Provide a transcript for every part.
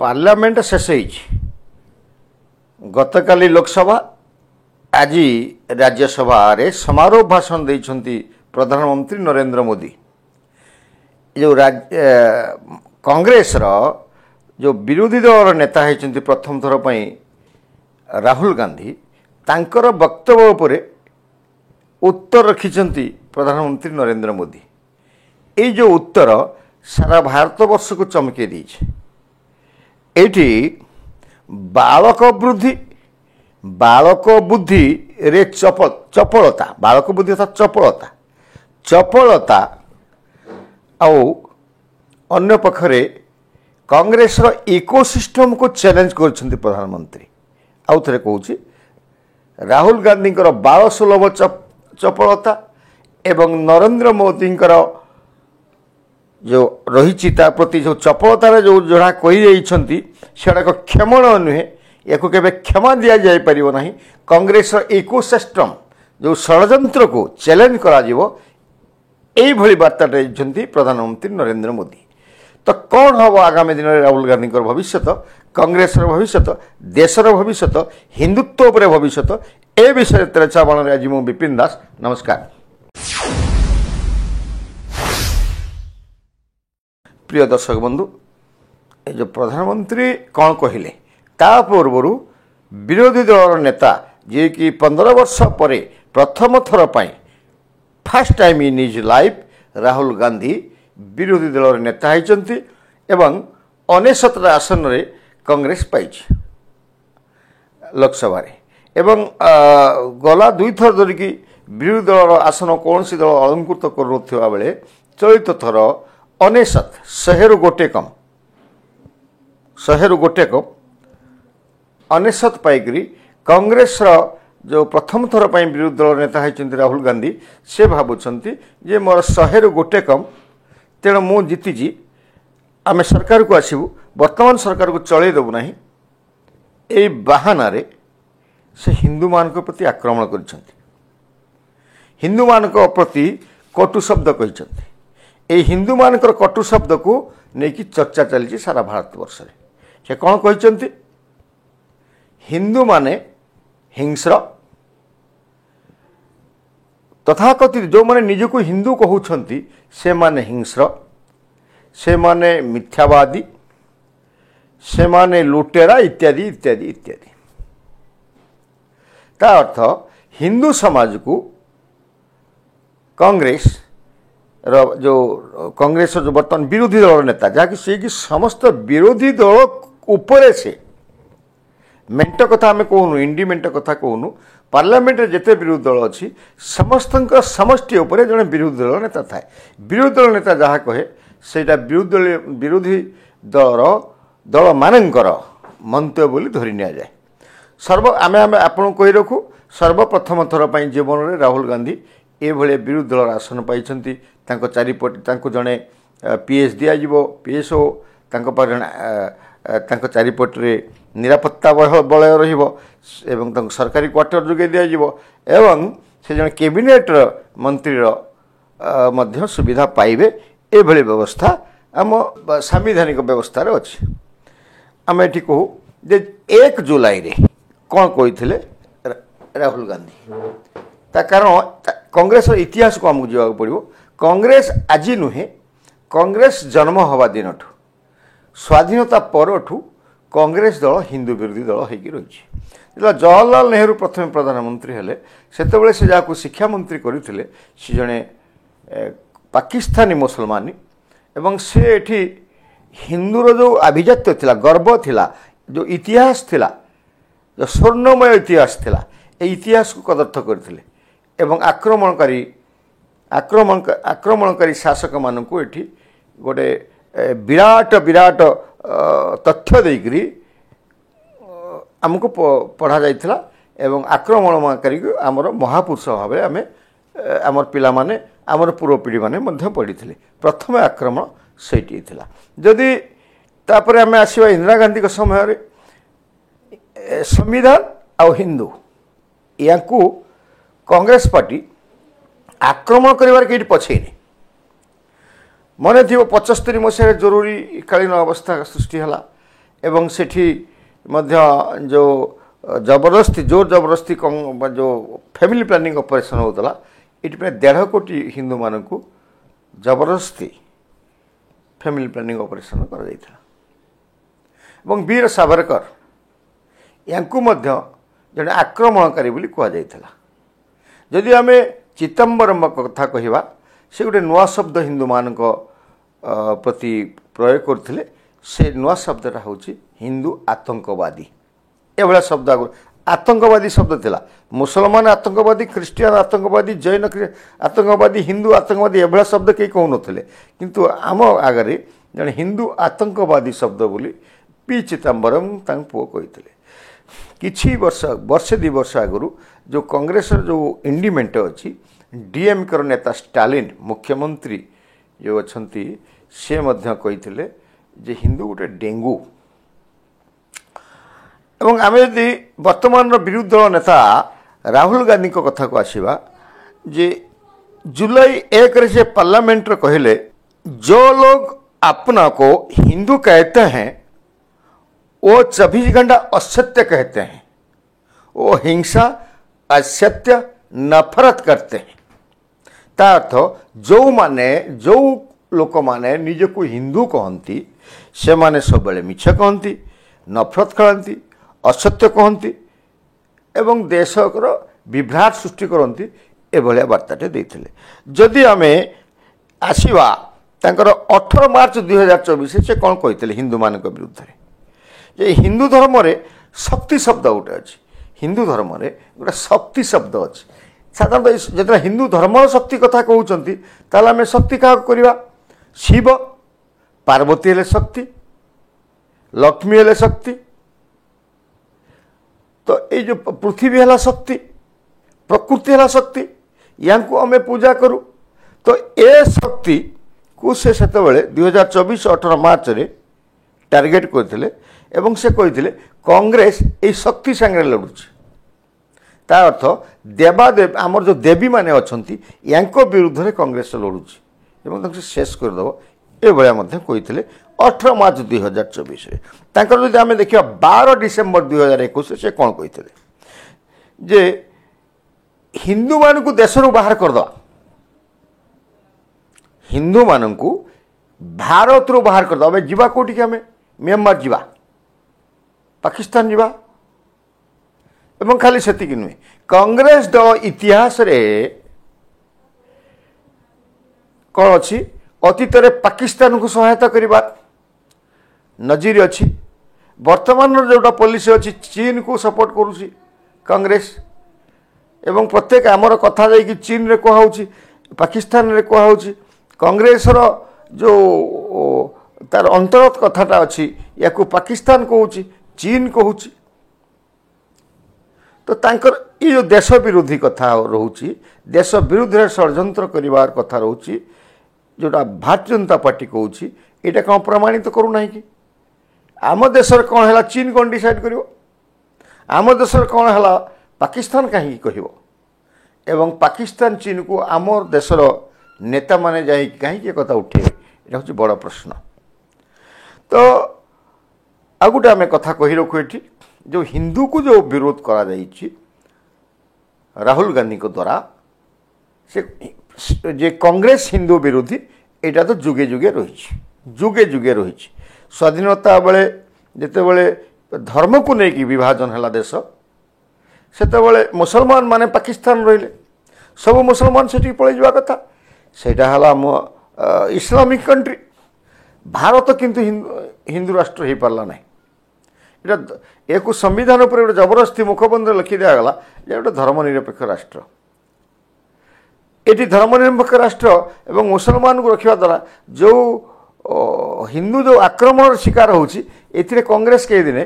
Parliament शेष गतकाली लोकसभा आज राज्यसभा रे समारोह भाषण देइछंती प्रधानमंत्री नरेंद्र मोदी। जो कांग्रेस रो जो विरोधी दल नेता होती प्रथम थर पर राहुल गांधी तांकर वक्तव्य उपरे उत्तर रखिछंती प्रधानमंत्री नरेंद्र मोदी। ये जो उत्तर सारा भारतवर्ष को चमके दीछे। एठी बालक बुद्धि रे चपलता बालक बुद्धि अर्थात चपलता आउ अन्य पखरे कांग्रेस रो इकोसिस्टम को चैलेंज करछंती प्रधानमंत्री। आउ थरे कहूची राहुल गांधी बाल सुलभ चपलता एवं नरेंद्र मोदी जो रही प्रति जो चपलतार जो जोड़ा कही सेटा क्षमण नुहे या केवे क्षमा दि जापर ना। कांग्रेस इकोसिस्टम जो षड्यंत्र को चैलेंज करा भली वार्ता देते प्रधानमंत्री नरेंद्र मोदी। तो कौन हम आगामी दिन में राहुल गांधी भविष्य कांग्रेस भविष्य देशर भविष्य हिंदुत्व उपर भविष्य ए विषय चर्चा बाण आज मु विपिन दास नमस्कार। प्रिय दर्शक बंधु ये जो प्रधानमंत्री कौन कहले ता पूर्व विरोधी दल नेता जे कि 15 वर्ष पर प्रथम थर first time in his life Rahul Gandhi विरोधी दल नेता होती एवं 69 आसन रे कांग्रेस पाई लोकसभा एवं गला दुई थर धरिकी विरोधी दल आसन कौन सी दल अलंकृत करुवा बेले चलित थर 69 गोटे कम 69 पाइकरी कांग्रेस जो प्रथम थर पर विरोधी दल नेता होती राहुल गांधी से भावुंट जे मोर 100 गोटे कम तेणु मु जीतीजी आम सरकार को आसबू वर्तमान सरकार को चलईदेबू ना ये बाहाना से हिंदू मान प्रति आक्रमण कर हिंदू मान प्रति कटु शब्द कही हिंदू मान कटु शब्द को लेकिन चर्चा चली सारा भारतवर्ष से कौन कहते हिंदू माने हिंस्र तथाकथित जो माने निजको हिंदू कहउछंती से माने हिंस्र से माने मिथ्यावादी से माने लुटेरा इत्यादि इत्यादि इत्यादि। ता अर्थ हिंदू समाज को कांग्रेस जो बर्तमान विरोधी दल नेता जहाँकि सी कि समस्त विरोधी दल उपरे से मेंट कथा आम कहूनु इंडी मेंट कथा कहूनु पार्लियामेंट जिते विरोधी दल अच्छी समस्त समष्टि उपरे जड़े विरोधी दल नेता थाए। विरोधी दल नेता जहाँ कहे सेटा विरोधी दल मानकर मंतव्य बोली धरी नि जाए। आम आपन कही रखू सर्वप्रथम थर पर जीवन में राहुल गांधी ये विरोधी दल आसन पाई चारिपट जड़े पीएस दिज्व पीएसओ चारिपटे निरापत्ता बलय रही सरकारी क्वार्टर जोगे दिज्व एवं से जन कैबिनेट मंत्री सुविधा पाइबे ये व्यवस्था आम संवैधानिक व्यवस्था अच्छी। आम ये कहू जे 1 जुलाई रे कौन कही राहुल गांधी ता कारण कांग्रेस इतिहास को आमको जावाक पड़ो। कांग्रेस आज नुहे कांग्रेस जन्म हवा दिन स्वाधीनता परठू कांग्रेस दल हिंदू विरोधी दल होगी रही। जवाहरलाल नेहरू प्रथम प्रधानमंत्री हेले सेतबेले से जहाँ शिक्षा मंत्री करते सी जड़े पाकिस्तानी मुसलमानी एवं से एठी हिंदूर जो आभिजात्य थिला गर्व थिला जो इतिहास थिला जो स्वर्णमय इतिहास थिला ए इतिहास को कदर्थ करथिले एवं आक्रमणकारी शासक मानू एठी गोटे विराट विराट तथ्य देकरी आमको पढ़ा जाइथिला एवं आक्रमणकारी आमर महापुरुष भाव आम आमर पिला माने आमर पूर्व पीढ़ी माने मध्य पढ़ी प्रथम आक्रमण सेठी थिला। जदि तापर आम आसवा इंदिरा गांधी समय संविधान आउ हिंदू या कांग्रेस पार्टी आक्रमण कर कहीं पछेनी मन थी 75 मसीह जरूरी कालीन अवस्था सृष्टि है ଏବଂ ସେଠି ମଧ୍ୟ ଯେଉଁ ଜବରଦସ୍ତି ଜୋର ଜବରଦସ୍ତି ଯେଉଁ ଫ୍ୟାମିଲି ପ୍ଲାନିଂ ଅପରେସନ୍ ହେଉଥିଲା ଏଠି ପ୍ରାୟ 1.5 କୋଟି ହିନ୍ଦୁମାନଙ୍କୁ ଜବରଦସ୍ତି ଫ୍ୟାମିଲି ପ୍ଲାନିଂ ଅପରେସନ୍ କରାଯାଇଥିଲା। ଏବଂ ବୀର ସାବରକର ୟାଙ୍କୁ ମଧ୍ୟ ଜଣେ ଆକ୍ରମଣକାରୀ ବୋଲି କୁହାଯାଇଥିଲା। ଯଦି ଆମେ ଚିଦମ୍ବରମ କଥା କହିବା ସେ ଗୋଟେ ନୂଆ ଶବ୍ଦ ହିନ୍ଦୁମାନଙ୍କ ପ୍ରତି ପ୍ରୟୋଗ କରୁଥିଲେ। ସେ ନୂଆ ଶବ୍ଦଟା ହେଉଛି ହିନ୍ଦୁ ଆତଙ୍କବାଦୀ। ଏଭଳିଆ ଶବ୍ଦ ଆଗରୁ ଆତଙ୍କବାଦୀ ଶବ୍ଦ ଥିଲା। ମୁସଲମାନ ଆତଙ୍କବାଦୀ, ଖ୍ରୀଷ୍ଟିଆନ ଆତଙ୍କବାଦୀ, ଜୈନ ଆତଙ୍କବାଦୀ, ହିନ୍ଦୁ ଆତଙ୍କବାଦୀ ଏଭଳିଆ ଶବ୍ଦ କେହି କହୁନଥିଲେ। କିନ୍ତୁ ଆମ ଆଗରେ ଜଣେ ହିନ୍ଦୁ ଆତଙ୍କବାଦୀ ଶବ୍ଦ ବୋଲି ପି ଚିଦମ୍ବରମ ତାଙ୍କ ପୁଅ କହିଥିଲେ। କିଛି ବର୍ଷେ 2 ବର୍ଷ ଆଗରୁ ଯେଉଁ କଂଗ୍ରେସର ଯେଉଁ ଇଣ୍ଡି ମେଣ୍ଟ ଅଛି, ଡିଏମ୍କେର ନେତା ଷ୍ଟାଲିନ ମୁଖ୍ୟମନ୍ତ୍ରୀ ଯେଉଁ ଅଛନ୍ତି ସେ ମଧ୍ୟ କହିଥିଲେ ଯେ ହିନ୍ଦୁ ଗୋଟେ ଡେଙ୍ଗୁ। ଏବଂ ଆମେ ଯଦି ବର୍ତ୍ତମାନର ବିରୋଧୀ ଦଳ ନେତା ରାହୁଲ ଗାନ୍ଧୀଙ୍କ କଥାକୁ ଆସିବା ଯେ ଜୁଲାଇ 1ରେ ସେ ପାର୍ଲାମେଣ୍ଟରେ କହିଲେ जो लोग अपना को हिंदू कहते हैं वो 24 घंटा असत्य कहते हैं, वो हिंसा असत्य नफरत करते हैं। ता अर्थ जो लोक माने निजको हिंदू कहती से माने सब मिछ कहती, नफरत करती, असत्य कहती एवं देशर विभ्राट सृष्टि करती एभलिया वार्ताटे देते। जदि आमे आसवा तांकर 18 मार्च 2024 से कौन कहते हिंदू मान विरुद्ध जे हिंदू धर्म रे शक्ति शब्द गोटे अच्छी। हिंदू धर्म रे गोटे शक्ति शब्द अच्छी। साधारणतः जो हिंदू धर्म शक्ति कथा कहते आम शक्ति क्या करवा, शिव पार्वती हेले शक्ति, लक्ष्मी हेले शक्ति, तो ये जो पृथ्वी है शक्ति, प्रकृति है शक्ति, या आम पूजा करूँ। तो ए शक्ति को से 2024 18 मार्च रे टार्गेट करते एवं से कहते कांग्रेस ये शक्ति सांगे लड़ुची। ता अर्थ देवादेव आमर जो देवी माने अच्छी या विरुद्ध में कांग्रेस लड़ुची एवं से शेष करदेव ये कहते 18 मार्च 2024 जब आम देखा 12 डिसेम्बर 2021 से कौन कहते जे हिंदू मान को देश बाहर करदे, हिंदू मान को भारत रू बाहर करदे। आम जीवा कौटी कि आम म्यांमार जीवा, पाकिस्तान जीवा एवं खाली सेतिक नुहे कांग्रेस दल इतिहास रे कौन अच्छी अतीत पाकिस्तान को सहायता करवा नजीर अच्छी। वर्तमान जोटा पॉलिसी अच्छी चीन को सपोर्ट करुच्ची कांग्रेस एवं प्रत्येक आमर कथा जाकि चीन रे कहुच्ची, पाकिस्तान रे कहुच्ची। कांग्रेस जो तार अंतर्गत कथाटा अच्छी या पाकिस्तान कहूँ, चीन कहूँ। तो तांकर ये जो देश विरोधी कथा रोची, देश विरुद्ध षड्यंत्र करिवार कथा रोची जोटा भारतीय जनता पार्टी कहूँ, यहाँ कौन प्रमाणित तो करूना कि आम देशर कौन है चीन कौन डिसाइड कर, आम देशर कौन है पाकिस्तान कहीं कह, एवं पाकिस्तान चीन को आम देशर नेता माने जाए कहीं कथा उठे, यहाँ हूँ बड़ प्रश्न। तो आ गोटे आम कथा कही रखु ये जो हिंदू को जो विरोध करा राहुल गांधी को द्वारा से जे कांग्रेस हिंदू विरोधी यहाँ तो जुगे जुगे रही स्वाधीनता बेले जिते बड़े धर्म को लेकिन विभाजन है देश से मुसलमान माने पाकिस्तान रहिले, सब मुसलमान से पलि जावा कथा, सेटा हला इस्लामिक कंट्री। भारत किंतु हिंदू राष्ट्र हो पारा ना। एक संविधान पर गोटे जबरदस्ती मुखबंध लिखि दिगला जे गोटे धर्मनिरपेक्ष राष्ट्र। ये धर्मनिरपेक्ष राष्ट्र एवं मुसलमान को रखा द्वारा जो हिंदू जो आक्रमण शिकार होची एथिरे कांग्रेस के दिने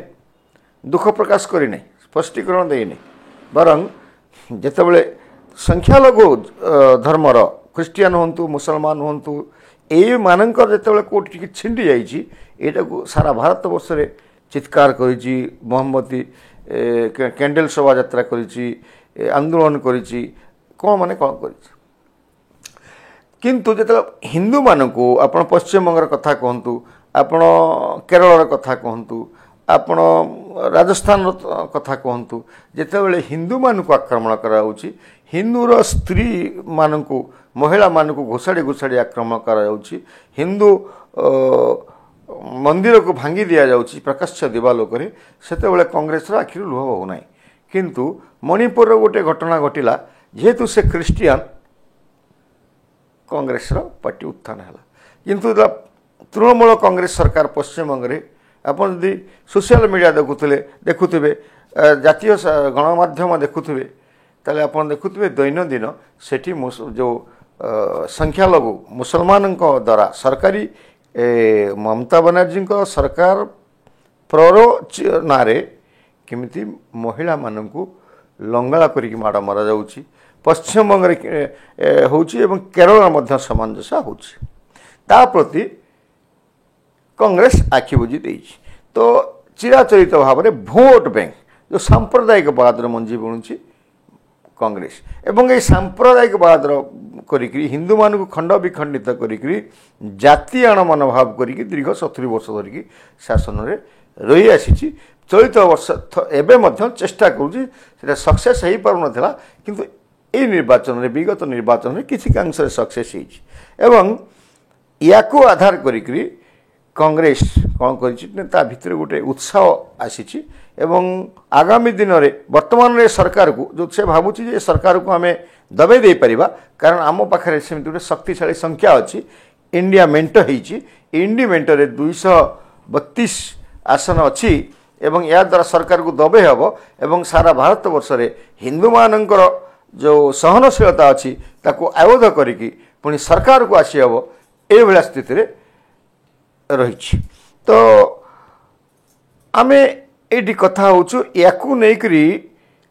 दुख प्रकाश करिने, स्पष्टीकरण देने, बरं जितेबले संख्यालघु धर्मर ख्रीस्टियान हूँ मुसलमान हूँ ये मानकर जितेबले कोटी छिंडी जाइए यहाँ को सारा भारत वर्ष रे चित्कार करी मोहम्मती कैंडल शोभा यात्रा करी आंदोलन करी कौन माने कौन करी। किंतु जो हिंदू मान को आप पश्चिम बंगर कथा कहतु, आप केरल कथा कहतु, ଆପଣ ରାଜସ୍ଥାନ କଥା କୁହନ୍ତୁ, ଯେତେବେଳେ ହିନ୍ଦୁମାନଙ୍କୁ ଆକ୍ରମଣ କରାଯାଉଛି, ହିନ୍ଦୁର ସ୍ତ୍ରୀ ମାନଙ୍କୁ ମହିଳାମାନଙ୍କୁ ଘୋଷାଡ଼ି ଘୋଷାଡ଼ି ଆକ୍ରମଣ କରାଯାଉଛି, ହିନ୍ଦୁ ମନ୍ଦିରକୁ ଭାଙ୍ଗି ଦିଆଯାଉଛି ପ୍ରକାଶ୍ୟ ଦିବାଲୋକରେ, ସେତେବେଳେ କଂଗ୍ରେସର ଆଖିରୁ ଲୁହ ହେଉନାହିଁ। କିନ୍ତୁ ମଣିପୁରର ଗୋଟେ ଘଟଣା ଘଟିଲା, ଯେହେତୁ ସେ ଖ୍ରୀଷ୍ଟିଆନ, କଂଗ୍ରେସର ପାର୍ଟି ଉତ୍ଥାନ ହେଲା। କିନ୍ତୁ ତୃଣମୂଳ କଂଗ୍ରେସ ସରକାର ପଶ୍ଚିମବଙ୍ଗରେ, ଆପଣ ଯଦି ସୋସିଆଲ ମିଡ଼ିଆ ଦେଖୁଥିବେ, ଜାତୀୟ ଗଣମାଧ୍ୟମ ଦେଖୁଥିବେ, ତାହେଲେ ଆପଣ ଦେଖୁଥିବେ ଦୈନନ୍ଦିନ ସେଠି ଯେଉଁ ସଂଖ୍ୟାଲଘୁ ମୁସଲମାନଙ୍କ ଦ୍ୱାରା ସରକାରୀ ମମତା ବାନାର୍ଜୀଙ୍କ ସରକାର ନାଁରେ କେମିତି ମହିଳାମାନଙ୍କୁ ଲଙ୍ଗଳା କରିକି ମାଡ଼ ମରାଯାଉଛି, ପଶ୍ଚିମବଙ୍ଗରେ ହେଉଛି ଏବଂ କେରଳରେ ମଧ୍ୟ ସାମଞ୍ଜସ୍ୟ ହେଉଛି। ତା ପ୍ରତି କଂଗ୍ରେସ ଆଖି ବୁଜି ଦେଇଛି। ତ ଚିରାଚରିତ ଭାବରେ ଭୋଟ ବ୍ୟାଙ୍କ ଯେଉଁ ସାମ୍ପ୍ରଦାୟିକବାଦର ମଞ୍ଜି ବୁଣୁଛି କଂଗ୍ରେସ, ଏବଂ ଏହି ସାମ୍ପ୍ରଦାୟିକବାଦର କରିକି ହିନ୍ଦୁମାନଙ୍କୁ ଖଣ୍ଡ ବିଖଣ୍ଡିତ କରିକି ଜାତିଆଣ ମନୋଭାବ କରିକି ଦୀର୍ଘ 70 ବର୍ଷ ଧରିକି ଶାସନରେ ରହି ଆସିଛି। ଚଳିତ ବର୍ଷ ଏବେ ମଧ୍ୟ ଚେଷ୍ଟା କରୁଛି, ସେଟା ସକ୍ସେସ୍ ହେଇପାରୁନଥିଲା, କିନ୍ତୁ এই ନିର୍ବାଚନରେ ବିଗତ ନିର୍ବାଚନରେ କିଛି କାଂଶରେ ସକ୍ସେସ୍ ହେଇଛି। ଏବଂ ୟାକୁ ଆଧାର କରିକି କଂଗ୍ରେସ କ'ଣ କରିଛି ନା ତା ଭିତରେ ଗୋଟେ ଉତ୍ସାହ ଆସିଛି ଏବଂ ଆଗାମୀ ଦିନରେ ବର୍ତ୍ତମାନର ଏ ସରକାରକୁ ଯେଉଁ ସେ ଭାବୁଛି ଯେ ଏ ସରକାରକୁ ଆମେ ଦବାଇ ଦେଇପାରିବା, କାରଣ ଆମ ପାଖରେ ସେମିତି ଗୋଟେ ଶକ୍ତିଶାଳୀ ସଂଖ୍ୟା ଅଛି। ଇଣ୍ଡିଆ ମେଣ୍ଟ ହେଇଛି, ଇଣ୍ଡି ମେଣ୍ଟରେ 232 ଆସନ ଅଛି ଏବଂ ଏହାଦ୍ୱାରା ସରକାରକୁ ଦବାଇ ହେବ ଏବଂ ସାରା ଭାରତ ବର୍ଷରେ ହିନ୍ଦୁମାନଙ୍କର ଯେଉଁ ସହନଶୀଳତା ଅଛି ତାକୁ ଆବୋଧ କରିକି ପୁଣି ସରକାରକୁ ଆସିହେବ, ଏଇଭଳିଆ ସ୍ଥିତିରେ ରହିଛି। ତ ଆମେ ଏଇଠି କଥା ହେଉଛୁ, ୟାକୁ ନେଇକରି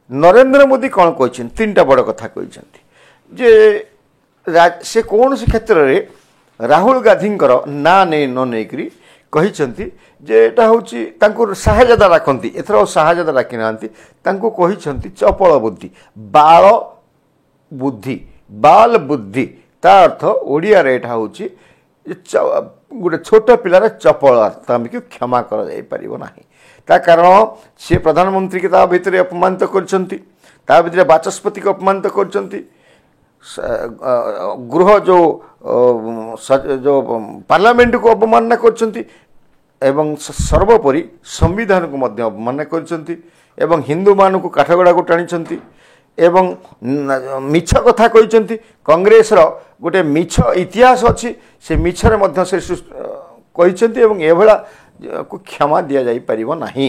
ନରେନ୍ଦ୍ର ମୋଦି କ'ଣ କହିଛନ୍ତି, ତିନିଟା ବଡ଼ କଥା କହିଛନ୍ତି ଯେ ସେ କୌଣସି କ୍ଷେତ୍ରରେ ରାହୁଲ ଗାନ୍ଧୀଙ୍କର ନାଁ ନ ନେଇକରି କହିଛନ୍ତି ଯେ ଏଇଟା ହେଉଛି ତାଙ୍କୁ ସାହାଯ୍ୟତା ଡାକନ୍ତି, ଏଥର ଆଉ ସାହାଯ୍ୟତା ଡାକି ନାହାନ୍ତି, ତାଙ୍କୁ କହିଛନ୍ତି ଚପଳ ବୁଦ୍ଧି, ବାଳ ବୁଦ୍ଧି, ତା ଅର୍ଥ ଓଡ଼ିଆରେ ଏଇଟା ହେଉଛି ଗୋଟେ ଛୋଟ ପିଲାର ଚପଳତା ଆମକୁ କ୍ଷମା କରାଯାଇପାରିବ ନାହିଁ। ତା କାରଣ ସେ ପ୍ରଧାନମନ୍ତ୍ରୀକି ତା ଭିତରେ ଅପମାନିତ କରିଛନ୍ତି, ତା ଭିତରେ ବାଚସ୍ପତିକୁ ଅପମାନିତ କରିଛନ୍ତି, ଗୃହ ଯେଉଁ ପାର୍ଲାମେଣ୍ଟକୁ ଅବମାନନା କରିଛନ୍ତି ଏବଂ ସର୍ବୋପରି ସମ୍ବିଧାନକୁ ମଧ୍ୟ ଅବମାନନା କରିଛନ୍ତି ଏବଂ ହିନ୍ଦୁମାନଙ୍କୁ କାଠଗଡ଼ାକୁ ଟାଣିଛନ୍ତି ଏବଂ ମିଛ କଥା କହିଛନ୍ତି। କଂଗ୍ରେସର ଗୋଟେ ମିଛ ଇତିହାସ ଅଛି, ସେ ମିଛରେ ମଧ୍ୟ ସେ କହିଛନ୍ତି ଏବଂ ଏଭଳିଆକୁ କ୍ଷମା ଦିଆଯାଇପାରିବ ନାହିଁ।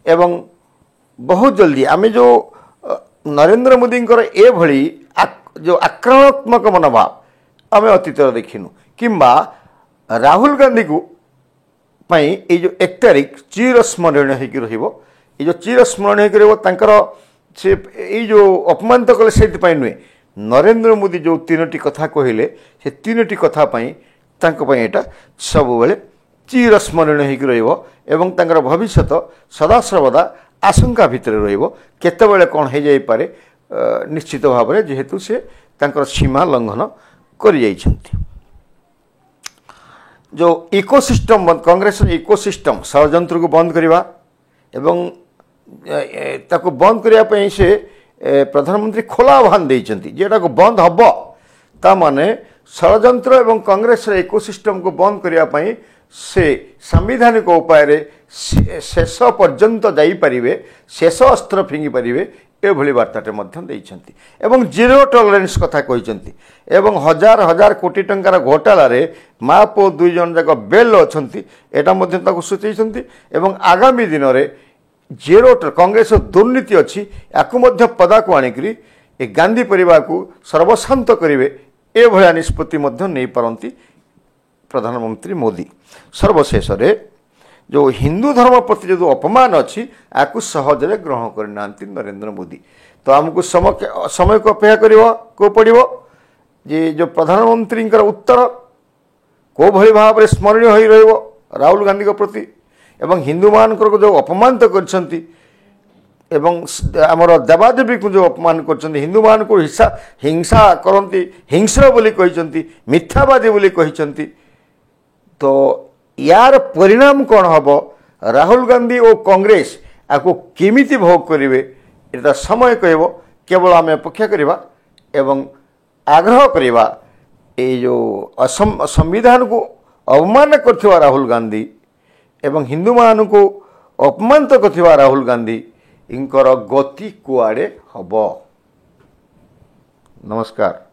ଏବଂ ବହୁତ ଜଲ୍ଦି ଆମେ ଯେଉଁ ନରେନ୍ଦ୍ର ମୋଦିଙ୍କର ଏଭଳି ଯେଉଁ ଆକ୍ରମଣାତ୍ମକ ମନୋଭାବ ଆମେ ଅତୀତରେ ଦେଖିନୁ, କିମ୍ବା ରାହୁଲ ଗାନ୍ଧୀକୁ ପାଇଁ ଏଇ ଯେଉଁ 1 ତାରିଖ ଚିରସ୍ମରଣୀୟ ହେଇକି ରହିବ। ଏଇ ଯେଉଁ ଚିରସ୍ମରଣୀୟ ହେଇକି ରହିବ, ତାଙ୍କର ସେ ଏଇ ଯେଉଁ ଅପମାନିତ କଲେ ସେଇଥିପାଇଁ ନୁହେଁ, ନରେନ୍ଦ୍ର ମୋଦି ଯେଉଁ 3ଟି କଥା କହିଲେ ସେ 3ଟି କଥା ପାଇଁ ତାଙ୍କ ପାଇଁ ଏଇଟା ସବୁବେଳେ ଚିରସ୍ମରଣୀୟ ହେଇକି ରହିବ ଏବଂ ତାଙ୍କର ଭବିଷ୍ୟତ ସଦାସର୍ବଦା ଆଶଙ୍କା ଭିତରେ ରହିବ। କେତେବେଳେ କ'ଣ ହେଇଯାଇପାରେ ନିଶ୍ଚିତ ଭାବରେ, ଯେହେତୁ ସେ ତାଙ୍କର ସୀମା ଲଙ୍ଘନ କରିଯାଇଛନ୍ତି। ଯେଉଁ ଇକୋସିଷ୍ଟମ୍, କଂଗ୍ରେସର ଇକୋସିଷ୍ଟମ୍ ଷଡ଼ଯନ୍ତ୍ରକୁ ବନ୍ଦ କରିବା ଏବଂ ତାକୁ ବନ୍ଦ କରିବା ପାଇଁ ସେ ପ୍ରଧାନମନ୍ତ୍ରୀ ଖୋଲା ଆହ୍ୱାନ ଦେଇଛନ୍ତି ଯେ ଏଟାକୁ ବନ୍ଦ ହେବ, ତା ମାନେ ଷଡ଼ଯନ୍ତ୍ର ଏବଂ କଂଗ୍ରେସର ଇକୋସିଷ୍ଟମ୍କୁ ବନ୍ଦ କରିବା ପାଇଁ ସେ ସାମ୍ବିଧାନିକ ଉପାୟରେ ଶେଷ ପର୍ଯ୍ୟନ୍ତ ଯାଇପାରିବେ, ଶେଷ ଅସ୍ତ୍ର ଫିଙ୍ଗିପାରିବେ, ଏଭଳି ବାର୍ତ୍ତାଟେ ମଧ୍ୟ ଦେଇଛନ୍ତି ଏବଂ ଜିରୋ ଟଲରେନ୍ସ କଥା କହିଛନ୍ତି। ଏବଂ ହଜାର ହଜାର କୋଟି ଟଙ୍କାର ଘୋଟାଲାରେ ମା ପୁଅ 2 ଜଣ ଯାକ ବେଲ୍ ଅଛନ୍ତି, ଏଇଟା ମଧ୍ୟ ତାକୁ ସୂଚାଇଛନ୍ତି ଏବଂ ଆଗାମୀ ଦିନରେ କଂଗ୍ରେସର ଦୁର୍ନୀତି ଅଛି, ୟାକୁ ମଧ୍ୟ ପଦାକୁ ଆଣିକରି ଏ ଗାନ୍ଧୀ ପରିବାରକୁ ସର୍ବଶାନ୍ତ କରିବେ, ଏଭଳିଆ ନିଷ୍ପତ୍ତି ମଧ୍ୟ ନେଇପାରନ୍ତି ପ୍ରଧାନମନ୍ତ୍ରୀ ମୋଦି। ସର୍ବଶେଷରେ ଯେଉଁ ହିନ୍ଦୁ ଧର୍ମ ପ୍ରତି ଯେଉଁ ଅପମାନ ଅଛି ୟାକୁ ସହଜରେ ଗ୍ରହଣ କରିନାହାନ୍ତି ନରେନ୍ଦ୍ର ମୋଦି। ତ ଆମକୁ ସମୟକୁ ଅପେକ୍ଷା କରିବାକୁ ପଡ଼ିବ ଯେ ଯେଉଁ ପ୍ରଧାନମନ୍ତ୍ରୀଙ୍କର ଉତ୍ତର କେଉଁଭଳି ଭାବରେ ସ୍ମରଣୀୟ ହୋଇ ରହିବ ରାହୁଲ ଗାନ୍ଧୀଙ୍କ ପ୍ରତି ଏବଂ ହିନ୍ଦୁମାନଙ୍କର ଯେଉଁ ଅପମାନିତ କରିଛନ୍ତି ଏବଂ ଆମର ଦେବାଦେବୀକୁ ଯେଉଁ ଅପମାନ କରିଛନ୍ତି, ହିନ୍ଦୁମାନଙ୍କୁ ହିଂସା କରନ୍ତି, ହିଂସ୍ର ବୋଲି କହିଛନ୍ତି, ମିଥ୍ୟାବାଦୀ ବୋଲି କହିଛନ୍ତି। ତ ୟାର ପରିଣାମ କ'ଣ ହେବ राहुल गांधी और कांग्रेस आपको केमिति भोग करेंगे एटा समय कहब केवल आम अपेक्षा करवा एवं आग्रह करवा ये जो संविधान को अवमान कर राहुल गांधी एवं हिंदू मान को अपमानित कर राहुल गांधी इनकर गति कुआड़े हब। नमस्कार।